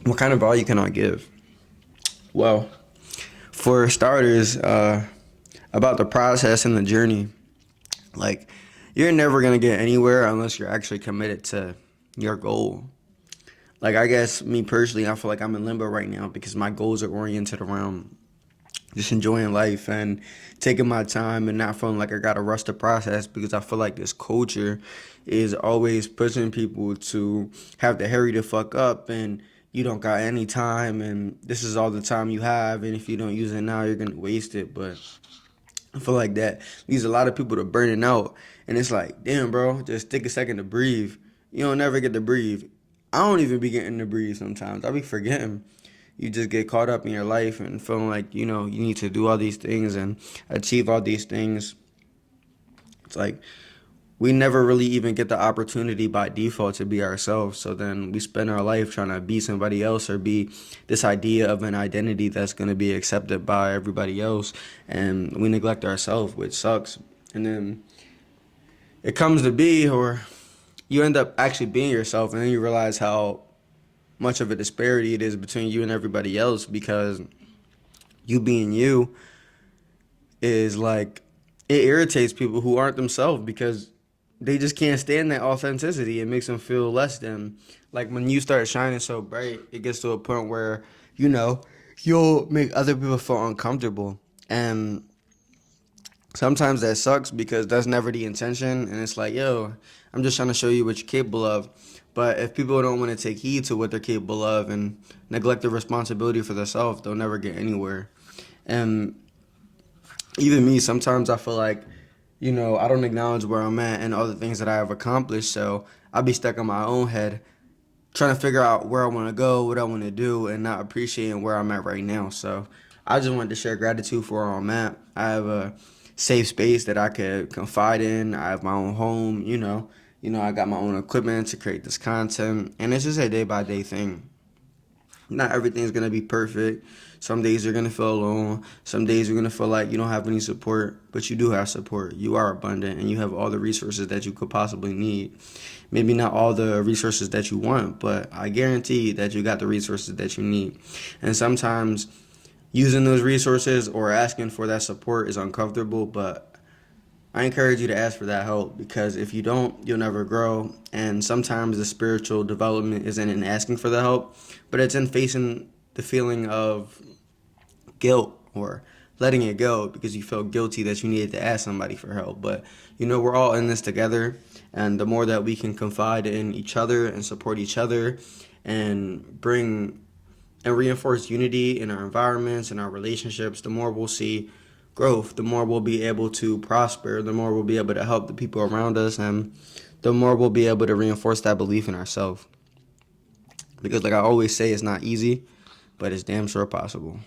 What kind of value can I give? Well, for starters, about the process and the journey, like, you're never gonna get anywhere unless you're actually committed to your goal. Like, I guess me personally, I feel like I'm in limbo right now because my goals are oriented around just enjoying life and taking my time and not feeling like I gotta rush the process, because I feel like this culture is always pushing people to have to hurry the fuck up, and you don't got any time, and this is all the time you have, and if you don't use it now, you're gonna waste it. But I feel like that leads a lot of people to burning out, and it's like, damn, bro, just take a second to breathe. You don't never get to breathe. I don't even be getting to breathe sometimes. I be forgetting. You just get caught up in your life and feeling like, you need to do all these things and achieve all these things. It's like we never really even get the opportunity by default to be ourselves. So then we spend our life trying to be somebody else or be this idea of an identity that's going to be accepted by everybody else. And we neglect ourselves, which sucks. And then it comes to be, or you end up actually being yourself, and then you realize how much of a disparity it is between you and everybody else, because you being you is like, it irritates people who aren't themselves because they just can't stand that authenticity. It makes them feel less than. Like, when you start shining so bright, it gets to a point where, you'll make other people feel uncomfortable. And sometimes that sucks because that's never the intention. And it's like, yo, I'm just trying to show you what you're capable of. But if people don't want to take heed to what they're capable of and neglect the responsibility for themselves, they'll never get anywhere. And even me, sometimes I feel like, I don't acknowledge where I'm at and all the things that I have accomplished. So I'll be stuck in my own head trying to figure out where I want to go, what I want to do, and not appreciating where I'm at right now. So I just wanted to share gratitude for where I'm at. I have a safe space that I could confide in. I have my own home, I got my own equipment to create this content, and it's just a day by day thing. Not everything's gonna be perfect. Some days you're gonna feel alone. Some days you're gonna feel like you don't have any support, but you do have support. You are abundant and you have all the resources that you could possibly need. Maybe not all the resources that you want, but I guarantee that you got the resources that you need. And sometimes using those resources or asking for that support is uncomfortable, but I encourage you to ask for that help, because if you don't, you'll never grow. And sometimes the spiritual development isn't in asking for the help, but it's in facing the feeling of guilt or letting it go because you felt guilty that you needed to ask somebody for help. But we're all in this together, and the more that we can confide in each other and support each other and bring and reinforce unity in our environments and our relationships, the more we'll see growth, the more we'll be able to prosper, the more we'll be able to help the people around us, and the more we'll be able to reinforce that belief in ourselves. Because like I always say, it's not easy, but it's damn sure possible.